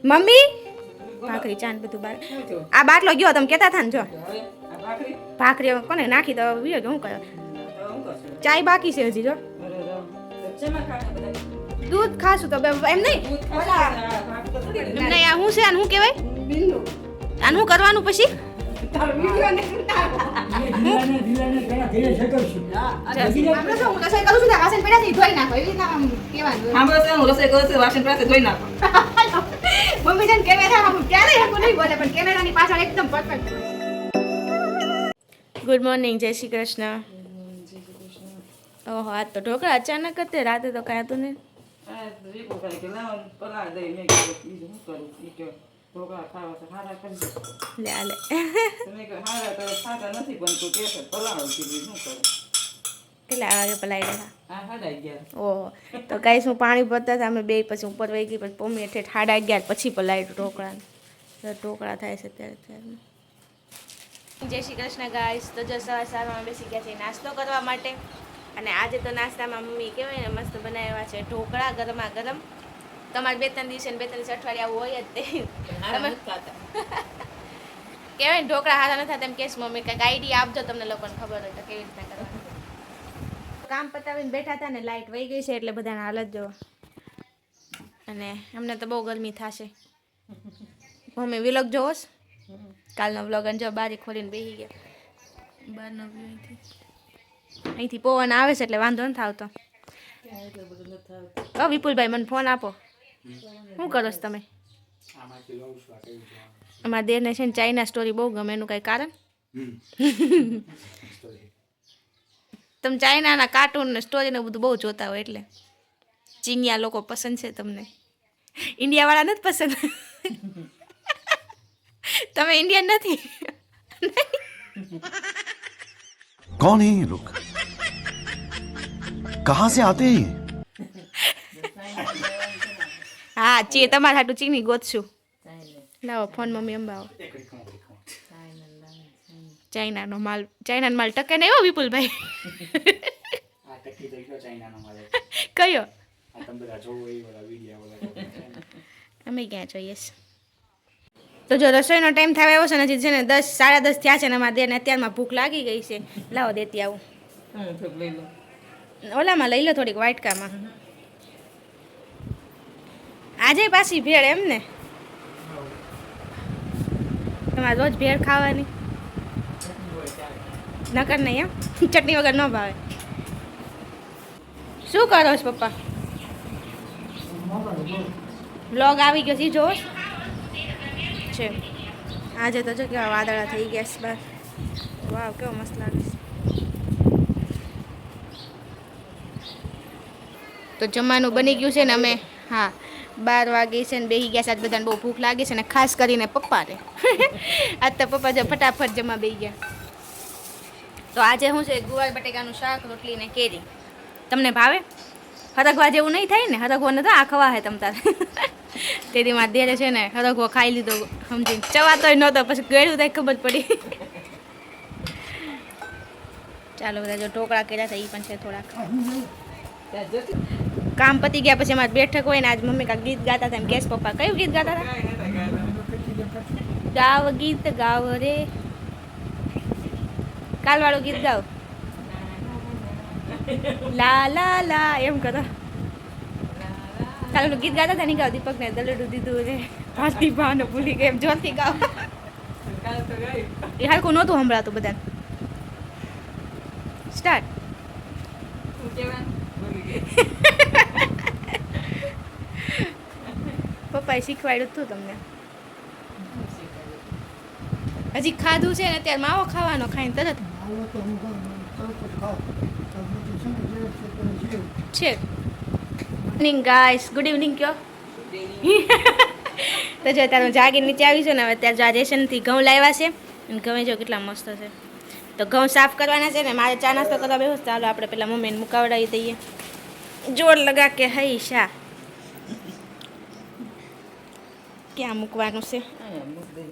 Mummy ભાખરી ચાન બધું બાર આ બાટલો ગયો તમે કહેતા હતા ને જો ભાખરી કોને નાખી તો વિયો હું કર્યો ચાય બાકી છે હજી જો દૂધ ખાશું તો એમ નહીં આ હું છે આનું શું કહેવાય આનું કરવાનું પછી ગુડ મોર્નિંગ જય શ્રી કૃષ્ણ. ઓહો આજ તો ઢોકળા અચાનક જ રાતે તો કાંઈ હતું નહીં. કેટલા વાગે પલાળી રહ્યા? ઓહો તો કાંઈ શું પાણી ભરતા હતા અમે બે પછી ઉપર વહી ગઈ પછી મમ્મી હેઠે 11:30 પછી પલાળ્યું ઢોકળા થાય છે ત્યારે. જય શ્રી કૃષ્ણ ગાઈસ. તો જો સવારમાં બેસી ગયા છે નાસ્તો કરવા માટે અને આજે તો નાસ્તામાં મમ્મી કહેવાય ને મસ્ત બનાવ્યા છે ઢોકળા ગરમા ગરમ. તમારે 2-3 દિવસે ને 2-3 અઠવાડિયા આવું હોય જ તે તમે કહેવાય ને ઢોકળા હારા નથી થતા એમ કહેશ મમ્મી કંઈક આઈડિયા આપજો તમને લોકોને ખબર હોય તો કેવી રીતના કરવાનું. કામ પતાવીને બેઠા હતા ને લાઇટ વહી ગઈ છે એટલે બધાને હાલત જોવો અને અમને તો બહુ ગરમી થશે. મમ્મી વિલોગ જોવો કાલનો વ્લોગ અને જો બારી ખોલીને બેસી ગયા બહારનો વ્યૂ અહીંથી પવન આવે છે એટલે વાંધો નથી આવતો. ઓ વિપુલભાઈ મને ફોન આપો. શું કરો છો તમે? અમારા દેરને છે ને ચાઇના સ્ટોરી બહુ ગમે એનું કંઈ કારણ? તમે ચાઇનાના કાર્ટૂન ને સ્ટોરી ને બધું બહુ જોતા હોય એટલે ચીનિયા લોકો પસંદ છે તમને, ઇન્ડિયાવાળા નથી પસંદ. તમે ઇન્ડિયન નથી? कौन है ये लोग? कहां से आते हैं? હા ચી તમારા હાટું ચીની ગોતશું. લાવો ફોન મમ્મી અંબાવો. ચાઇનાનો માલ ટકે નહીં હો વિપુલભાઈ. કયો? અમે ક્યાં જોઈએ છે. તો જો રસોઈનો ટાઈમ થવા આવ્યો છે ને હજી છે ને 10-10:30 થયા છે ને અમારા દેરને અત્યારમાં ભૂખ લાગી ગઈ છે. લાવો દેતી આવું. ઓલામાં લઈ લો થોડીક વાટકામાં. આજે પાછી ભેળ એમ ને? તમારે રોજ ભેળ ખાવાની? નકર નહીં એમ? ચટણી વગર ન ભાવે. શું કરો છો પપ્પા? બ્લોગ આવી ગયો છે જોવો છે. આજે તો જો કેવા વાદળા થઈ ગયા છે બહાર. વાવ કેવો મસ્ત લાગે છે. તો જમવાનું બની ગયું છે ને અમે 12 વાગે છે ને બેસી ગયા છે. આજ બધાને બહુ ભૂખ લાગે છે ને ખાસ કરીને પપ્પાને. આજ તો પપ્પા જો ફટાફટ જમવા બેસી ગયા. તો આજે શું છે ગુવાર બટેકાનું શાક રોટલી ને કેરી. તમને ભાવે? હરગવા જેવું નહીં થાય ને? હરગવો નથી આ ખવા હે તમ તારે. તેથી મારા દેરે છે ને હરગવો ખાઈ લીધો સમજીને. ચવાતોય નહોતો પછી ગળ્યું થાય ખબર પડી. ચાલો બધા જો ઢોકળા કર્યા હતા એ પણ છે થોડાક. કામ પતી ગયા પછી અમારે બેઠક હોય ને આજ મમ્મી કાંઈક ગીત ગાતા હતા એમ કેશ પપ્પા. કયું ગીત ગાતા હતા? ગાવ ગીત ગાવ રે. કાલવાળું ગીત ગાવ. લા લા લા એમ કરો. કાલનું ગીત ગાતા હતા ને ગાવ દીપકને દલડું દીધું રે ભારતી ભાવને ભૂલી ગઈ એમ જોરથી ગાવ. એ હરખું નહોતું સંભળાતું બધાને. સ્ટાર્ટ. પપ્પાએ શીખવાડ્યું હતું તમને. હજી ખાધું છે ને અત્યારે માવો ખાવાનો ખાઈને તરત છે. ઇવનિંગ ગાઈસ, ગુડ ઇવનિંગ કયો. તો જો અત્યારે હું જાગીને નીચે આવી છું ને હવે અત્યારે જો આ રેશનથી ઘઉં લાવ્યા છે અને ઘઉં જો કેટલા મસ્ત છે. તો ઘઉં સાફ કરવાના છે ને મારે ચા નાસ્તો કરવા બેહો. ચાલો આપણે પેલા મમ્મીને મુકાવડાવી દઈએ. જોર લગા કે હઈ શા ક્યાં મૂકવાનું છે?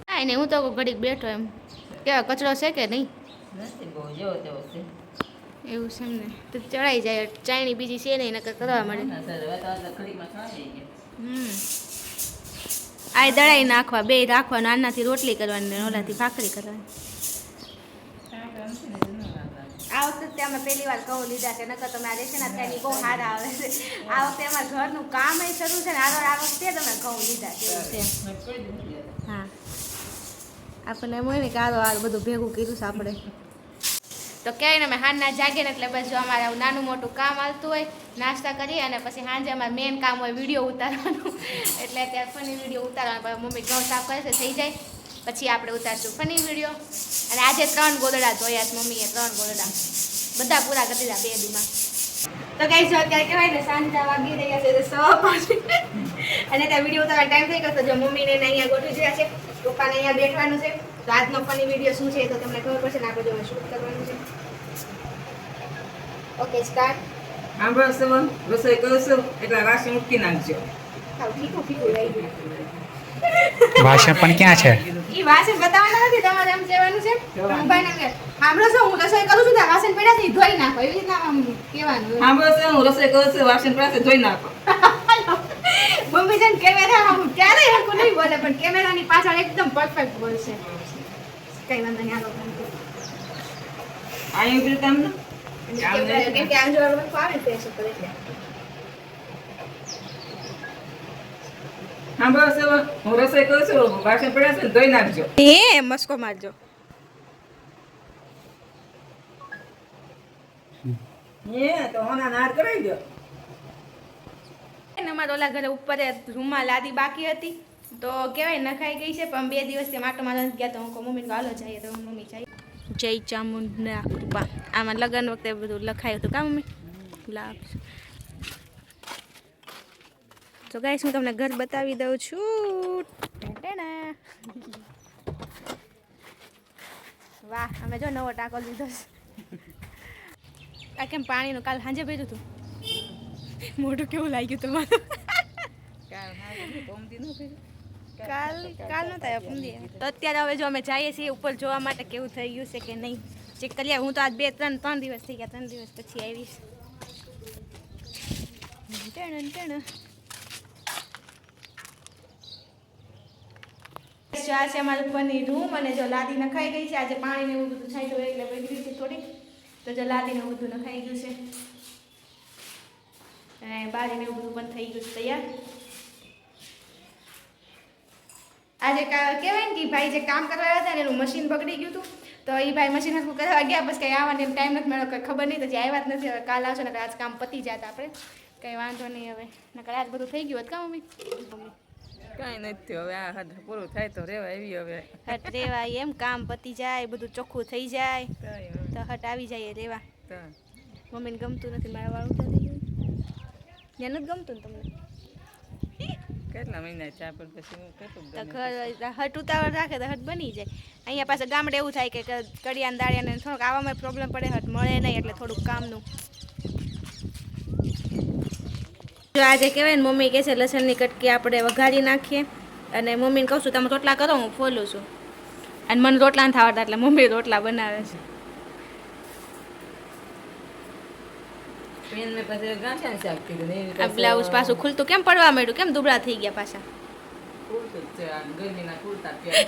હા ને હું તો ઘડીક બેઠો એમ. કેવા કચરો છે કે નહીં? એવું છે ને તો ચડાઈ જાય. ચાયણી બીજી છે નહીં નકર કરવા મળે. આ દળાઈ નાખવા બે રાખવાનું, આનાથી રોટલી કરવાની ને ઓલાથી ભાખરી કરવાની. આ વખતે અમે પહેલી વાર ઘઉં લીધા છે, નકર તમે આ રેશનના ત્યાંની બહુ સારા આવે છે. આ વખતે અમારા ઘરનું કામ શરૂ છે ને આ વખતે તમે ઘઉં લીધા છે એવું છે. હા આપણને એમ હોય ને કે આ બધું ભેગું કર્યું છે આપણે તો ક્યાંય ને અમે હાંજના જાગીએ ને એટલે બસ જો અમારે નાનું મોટું કામ હાલતું હોય, નાસ્તા કરીએ અને પછી સાંજે અમારે મેન કામ હોય વિડીયો ઉતારવાનું. એટલે અત્યારે ફની વિડીયો ઉતારવાનું, મમ્મી ઘઉં સાફ કરે છે થઈ જાય પછી આપણે ઉતારશું ફની વિડીયો. અને આજે 3 ગોદડા ધોયા છે મમ્મીએ, 3 ગોદડા બધા પૂરા કરી દીધા 2 દીમાં. તો ગાઈસ જો અત્યારે કહેવાય ને સાંજના વાગી રહ્યા છે 5:15 અને ત્યાં વિડીયો ઉતારવાનો ટાઈમ થઈ ગયો તો જો મમ્મીને અહીંયા ગોઠવી ગયા છે, પપ્પાને અહીંયા બેઠવાનું છે. તો આજનો ફની વિડીયો શું છે તો તમને ખબર પડશે ને આપણે જો શૂટ કરવાનું છે. Okay start. આમ બસ રસોઈ કરશું એટલે રાશિ મૂકી નાખજો. ખાવ ફીકું ફીકું રહી ગયું. વાસણ પણ ક્યાં છે? ઈ વાસણ બતાવવાના નથી, તમારે એમ કહેવાનું છે મોબાઈલ કે સાંભળો છો હું રસોઈ કરું છું તો વાસણ પડ્યા છે ઈ ધોઈ નાખો, એવી રીતના આમ કહેવાનું. આમ બસ હું રસોઈ કરશું વાસણ પાસે ધોઈ નાખો. મમ્મી છે ને કેમેરા આમ ક્યારેય હરખું નહીં બોલે પણ કેમેરાની પાછળ એકદમ પરફેક્ટ બોલશે. કઈ વાંધો નહીં આલો. અહીં ઉભી તમને કેમ કે આમ જોવાનું આવે ને ફેસ ઉપર એટલે. હા બસ હું રસોઈ કરશું વાસણ પડ્યા છે ને ધોઈ નાખજો. એ મસ્કો મારજો. તો હોના નાર કરાવી દો. અમારા ઓલા ઘરે ઉપર રૂમમાં લાદી બાકી હતી તો કેવાય નખાઈ ગઈ છે પણ 2 દિવસથી માટો મારવા ગયા તો હું કહું મમ્મીને હાલો જઈએ તો મમ્મી જાય. જય ચામુંડા કૃપા. આમાં લગ્ન વખતે બધું લખાયું હતું કા મમ્મી લાભ. તો ગાઈસ હું તમને ઘર બતાવી દઉં છું. વાહ અમે જો નવો ટાંકો લીધો છે. આ કેમ પાણીનું કાલ સાંજે ભર્યું હતું? મોઢું કેવું લાગ્યું તમારું? કાલ નતા તો અત્યારે હવે જો અમે જઈએ છીએ ઉપર જોવા માટે કેવું થઈ ગયું છે કે નહીં ચેક કરીએ. હું તો આજ 3 દિવસ થઈ ગયા, 3 દિવસ પછી આવીશ. આ છે અમારું ઉપરની રૂમ અને જો લાદી નખાઈ ગઈ છે. આજે પાણીને એવું બધું થાય તો એટલે બગડી છે થોડીક, તો જો લાદીને એવું બધું નખાઈ ગયું છે અને બારીને એવું બધું પણ થઈ ગયું છે તૈયાર. આજે કહેવાય ને કે ભાઈ જે કામ કરવા હતા ને એનું મશીન બગડી ગયું હતું તો એ ભાઈ મશીન હરખું કરવા ગયા બસ કંઈ આવવાનો એમ ટાઈમ નથી મળ્યો, કંઈ ખબર નહીં તો જે આવ્યા જ નથી. હવે કાલ આવશે ને આજ કામ પતી જાય આપણે કંઈ વાંધો નહીં. હવે નકર આજ બધું થઈ ગયું હતું કા મમ્મી? કાંઈ નથી હવે આ હદ પૂરું થાય તો રેવા આવી હવે હટ રેવાય એમ કામ પતી જાય બધું ચોખ્ખું થઈ જાય તો હટ આવી જાય રેવા. મમ્મીને ગમતું નથી મારા વાળું ત્યાં થઈ ગયું ત્યાં નથી ગમતું ને તમને? કેટલા મહિના ચા પર પછી હું કેટલું તો ઘર હટ ઉતાવળ રાખે તો હટ બની જાય. અહીંયા પાસે ગામડે એવું થાય કે કડિયાને દાળિયાને થોડુંક આવવામાં પ્રોબ્લેમ પડે, હટ મળે નહીં એટલે થોડુંક કામનું. જો આજે કહેવાય ને મમ્મી કહે છે લસણની કટકી આપણે વઘારી નાખીએ અને મમ્મીને કહું છું તમે રોટલા કરો હું ફોલું છું અને મને રોટલા નથી આવડતા એટલે મમ્મી રોટલા બનાવે છે. પેન મેં પછી ગાંઠિયાનું શાક કીધું ને એવી આ બ્લાઉઝ પાછું ખુલતું કેમ પડવા માંડ્યું? કેમ દુબળા થઈ ગયા પાછા? ખુલતું જ છે આ ગરમીના ખુલતા પ્યાર.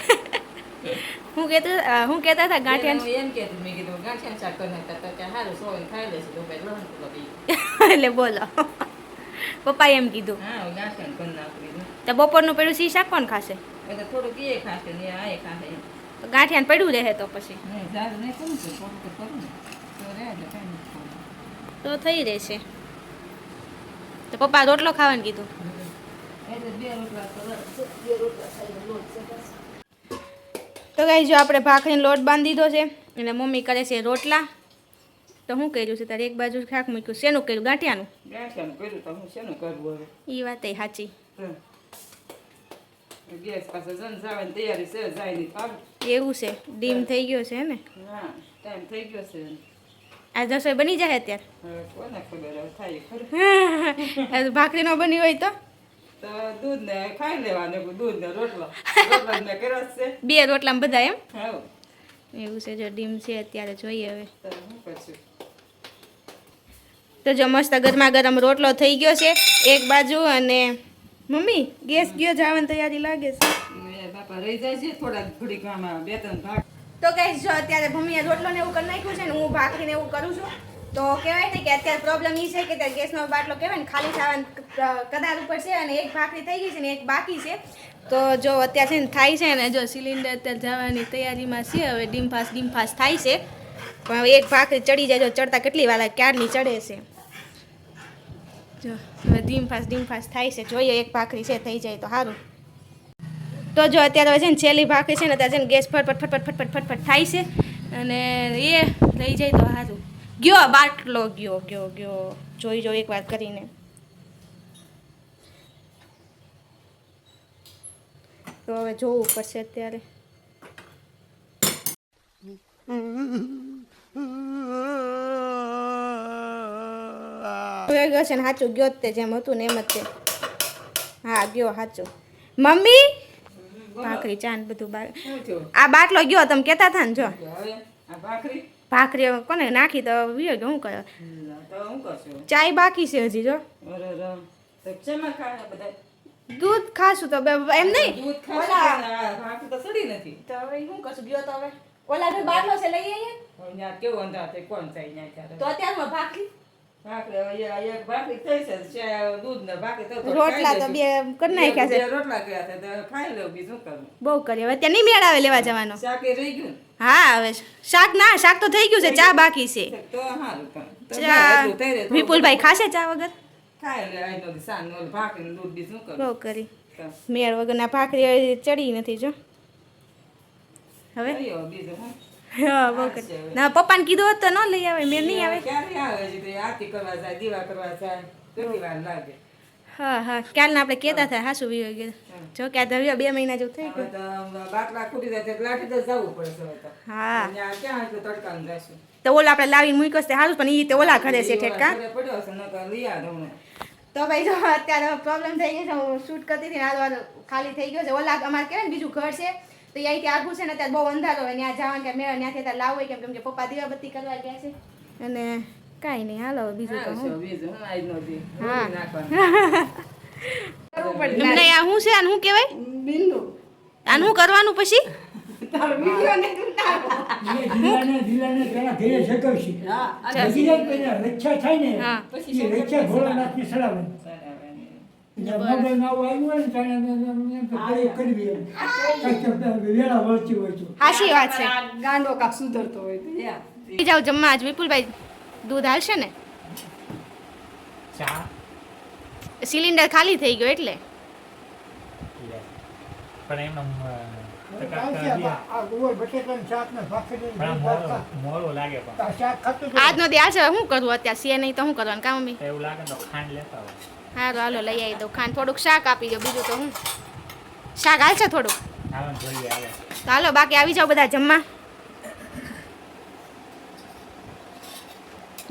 હું કહેતા હતા ગાંઠિયા એમ કહેતું મેં કીધું ગાંઠિયાનું શાક કરી નાખતા તો કે સારું સોય ખાઈ લેશે તો ભાઈ લહણ તો લઈ. એટલે બોલો પપ્પાએ એમ કીધું. હા ગાંઠિયાનું કરી નાખી તો બપોરનું પેલું સી શાક કોણ ખાશે? એટલે થોડુંક એ ખાશે ને આ એ ખાશે. ગાંઠિયાને પડ્યું રહે તો પછી જાજુ નહીં કરું છું થોડુંક તો કરું ને તો રહે છે કાંઈ નથી. તો થઈ રહેશે. તો પપ્પા રોટલો ખાવાનું કીધું. એટલે 2 રોટલા ખાઈ લોટ છે બસ. તો ગાઈ જો આપણે ભાખરીનો લોટ બાંધી દીધો છે એટલે મમ્મી કરે છે રોટલા. તો શું કર્યું છે તારે? એક બાજુ શાક મૂક્યું. શેનું કર્યું? ગાંઠિયાનું? ગાંઠિયાનું કર્યું તો હું શેનું કરવું હવે? એ વાત એ સાચી. ગેસ પાસે જન જવાની તૈયારી છે જાય નહીં ખાવ. એવું છે ડીમ થઈ ગયો છે ને? હા ટાઈમ થઈ ગયો છે. આ રસોઈ બની જાય અત્યારે? હવે કોને ખબર હવે થાય ખરું. ભાખરી ન બની હોય તો દૂધ ને ખાઈ લેવાનું દૂધ ને રોટલો રોટલો ને કર્યો છે 2 રોટલામાં બધા એમ? હા એવું છે. જો ડીમ છે અત્યારે જોઈએ હવે તો શું કરશું. તો જો મસ્ત ગરમા ગરમ રોટલો થઈ ગયો છે એક બાજુ અને મમ્મી ગેસ ગયો જવાની તૈયારી લાગે છે એ બાપા રહી જાય છે થોડાક ઘડીક આમાં 2-3 ભાગ. તો કઈ જો અત્યારે મમ્મીએ રોટલો ને એવું કરી નાખ્યું છે ને હું ભાખરીને એવું કરું છું તો કહેવાય ને કે અત્યારે પ્રોબ્લેમ એ છે કે ત્યાં ગેસનો બાટલો કહેવાય ને ખાલી થવાનું કદાર ઉપર છે અને એક ભાખરી થઈ ગઈ છે ને એક બાકી છે તો જો અત્યારે છે ને થાય છે ને જો સિલિન્ડર અત્યારે જવાની તૈયારીમાં છે હવે ડીમ ફાસ થાય છે પણ હવે એક ભાખરી ચડી જાય જો ચડતા કેટલી વાર લાગે ક્યારની ચડે છે જો હવે ડીમ ફાસ થાય છે જોઈએ એક ભાખરી છે થઈ જાય તો સારું તો જો અત્યારે છે ને છેલ્લી ભાખરી છે ને અત્યારે છે ને ગેસ ફટફટ થાય છે અને એ થઈ જાય તો સારું ગયો બાટલો ગયો જોઈ જો એક વાર કરીને તો હવે જોવું પડશે અત્યારે ગયો છે ને સાચું ગયો જ તે જેમ હતું ને એમ જ તે હા ગયો સાચું મમ્મી ભાખરી ચાન બધું શું થયું? આ બાટલો ગયો તમે કહેતા હતા ને જો હવે આ ભાખરી ભાખરી કોને નાખી તો વિયો ગયો શું કરે તો હું કરશું ચાય બાકી છે હજી જો અરે તો શેમાં ખાય બધા દૂધ ખાશું તો એમ નહીં દૂધ ખાશે ને આ ભાખરી તો સડી નથી તો હવે શું કરશું ગયો તો હવે ઓલા ભાઈ બાટલો છે લઈ આવીએ હવે ત્યાં કેવું અંધાર થાય કોણ થાય ત્યાં તો ત્યારે અત્યારમાં ભાખરી ભાખરી હવે એક ભાખરી થઈ છે ચા દૂધ ને ભાખરી તો રોટલા તો બે કરી નાખ્યા છે બે રોટલા કર્યા છે તો ખાઈ લઉં બીજું કરવું બહુ કરી હવે ત્યાં નહીં મેળ આવે લેવા જવાનો શાક એ રહી ગયું હા હવે શાક તો થઈ ગયું છે ચા બાકી છે ને? તો સારું તો ચા એટલું થઈ રહે તો વિપુલભાઈ ખાશે ચા વગર ખાઈ લે આઈ નો સાન નો ભાખરી ને દૂધ બીજું કરવું બહુ કરી તો મેળ વગરના ભાખરી હજી ચડી નથી જો હવે કયો બીજું હું હા બહુ કરી ના પપ્પાને કીધું હોત તો ન લઈ આવે મેળ નહીં આવે ક્યારે આવે છે તો આરતી કરવા જાય દીવા કરવા જાય કેટલી વાર લાગે હા ક્યારના આપણે કહેતા હતા હાસુ વિયો ગયા જો કે આ ધવ્યો 2 મહિના જેવું થઈ હવે ગયું તો બાટલા ખૂટી જાય તો લાઠી તો જવું પડશે હવે તો હા ત્યાં ક્યાં એટલું તડકામાં જશું તો ઓલા આપણે લાવીને મૂક્યો છે સારું પણ એ તો ઓલા ઘરે છે ઠેકા ઘરે પડ્યો છે નકર લઈ આવ હમણાં. તો ભાઈ જો અત્યારે પ્રોબ્લેમ થઈ ગયો છે હું શૂટ કરતી હતી ને આ ખાલી થઈ ગયો છે ઓલા અમારે કહેવાય ને બીજું ઘર છે તો અહીંથી આગું છે ને અત્યારે બહુ અંધારો હોય ત્યાં જવાનું કે મેળા ત્યાંથી અત્યારે લાવવું હોય કેમ કે પપ્પા દીવાબત્તી કરવા ગયા છે અને કાંઈ નહીં હાલો હવે બીજું તો આવશે બીજું હું આઈ નો દી હા. નાખવાનું એમને આ શું છે આનું શું કહેવાય આનું શું કરવાનું પછી જિલ્લાને પેલા ઘેરે સગવશી પછી જાય પેલા રક્ષા થાય ને હા. એ રક્ષા ભોળાનાથની સલામત મોબાઈલ માં આવ્યું હોય ને ત્યારે કરવી એમ કાંઈક વેળા વળતી હોય તો સાચી વાત છે ગાંડો કાક સુધરતો હોય તો યા જાઓ જમવા આજ વિપુલભાઈ દૂધ હાલશે ને ચા સિલિન્ડર ખાલી થઈ ગયો એટલે પણ એમનો આ ગોળ બટેટાનું શાક ને ભાખરી ને મોડું લાગે પણ આ શાક ખાતું આજનો દી આ છે હવે શું કરવું અત્યારે છે નહીં તો શું કરવાનું કામ મમ્મી તો એવું લાગે ને તો ખાંડ લેતા હોય સારું હાલો લઈ આવી દઉં ખાંડ થોડુંક શાક આપી દો બીજું તો હું શાક હાલશે થોડુંક હાલો જોઈએ આવે તો હાલો બાકી આવી જાઓ બધા જમવા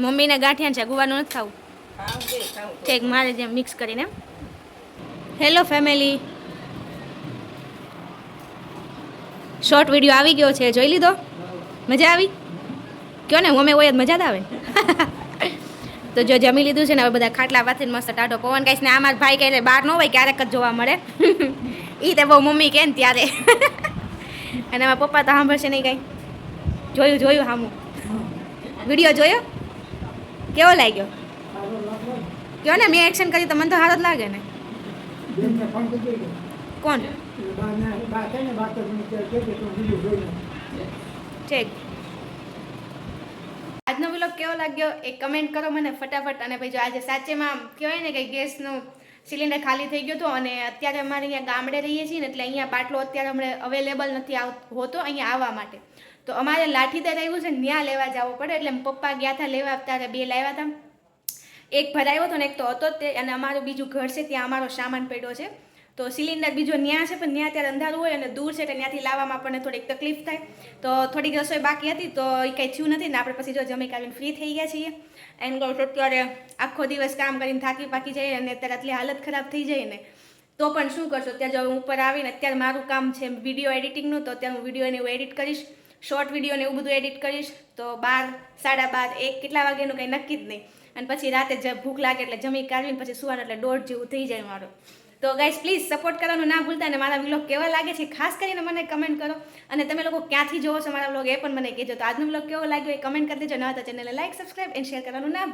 મમ્મીને ગાંઠિયા છે ગુવાનું નથી ખાવું ખાવું દે ખાવું ઠીક મારે જેમ મિક્સ કરીને હેલો ફેમિલી શોર્ટ વિડીયો આવી ગયો છે જોઈ લીધો મજા આવી કયો ને અમે હોય જ મજા જ આવે તો જો જમી લીધું છે ને હવે બધા ખાટલા પાથરીને મસ્ત ટાઢો પવન કહીશ ને અમારા ભાઈ કહે બહાર ન હોય ક્યારેક જ જોવા મળે એ તો બહુ મમ્મી કહે ને ત્યારે અને મારા પપ્પા તો સાંભળશે નહીં કાંઈ જોયું સામું વિડીયો જોયો કેવો લાગ્યો કયો ને મેં એક્શન કરી તો મને તો સારો જ લાગે ને બેનને ફોન કરી દેજો કોણ બા છે ને બા તો મને કહે કે તું બીજું જોઈ લે ઠીક આજનો વ્લોગ કેવો લાગ્યો એ કમેન્ટ કરો મને ફટાફટ અને પછી જો આજે સાચેમાં કહેવાય ને કે ગેસનું સિલિન્ડર ખાલી થઈ ગયો હતો અને અત્યારે અમારે અહીંયા ગામડે રહીએ છીએ ને એટલે અહીંયા બાટલો અત્યારે અમને અવેલેબલ નથી હોતો અહીંયા આવવા માટે તો અમારે લાઠીદર આવ્યું છે ને ત્યાં લેવા જવું પડે એટલે પપ્પા ગયા હતા લેવા ત્યારે 2 લાવ્યા હતા એક ભરાયો હતો ને એક તો હતો જ તે અને અમારું બીજું ઘર છે ત્યાં અમારો સામાન પડ્યો છે તો સિલિન્ડર બીજો ન્યા છે પણ ત્યાં ત્યારે અંધારું હોય અને દૂર છે એટલે ત્યાંથી લાવવામાં આપણને થોડીક તકલીફ થાય તો થોડીક રસોઈ બાકી હતી તો એ કંઈ થયું નથી ને આપણે પછી જો જમી કાઢીને ફ્રી થઈ ગયા છીએ એન્ડ અત્યારે આખો દિવસ કામ કરીને થાકી પાકી જઈએ અને અત્યારે આટલી હાલત ખરાબ થઈ જાય ને તો પણ શું કરશો અત્યારે જો હું ઉપર આવીને અત્યારે મારું કામ છે વિડીયો એડિટિંગનું તો અત્યારે હું વિડીયોને એવું એડિટ કરીશ શોર્ટ વિડીયોને એવું બધું એડિટ કરીશ તો 12, 12:30, 1 કેટલા વાગ્યાનું કંઈ નક્કી જ નહીં અને પછી રાતે ભૂખ લાગે એટલે જમી કાઢીને પછી સુવાનું એટલે 1:30 જેવું થઈ જાય મારું તો ગાઈસ પ્લીઝ સપોર્ટ કરવાનું ના ભૂલતા અને મારા વ્લોગ કેવા લાગે છે ખાસ કરીને મને કમેન્ટ કરો અને તમે લોકો ક્યાંથી જોવો છો મારા વ્લોગ એ પણ મને કહેજો. તો આજનો વ્લોગ કેવો લાગ્યો એ કમેન્ટ કરી દેજો. નવા તો ચેનલને લાઈક સબસ્ક્રાઈબ એન્ડ શેર કરવાનું ના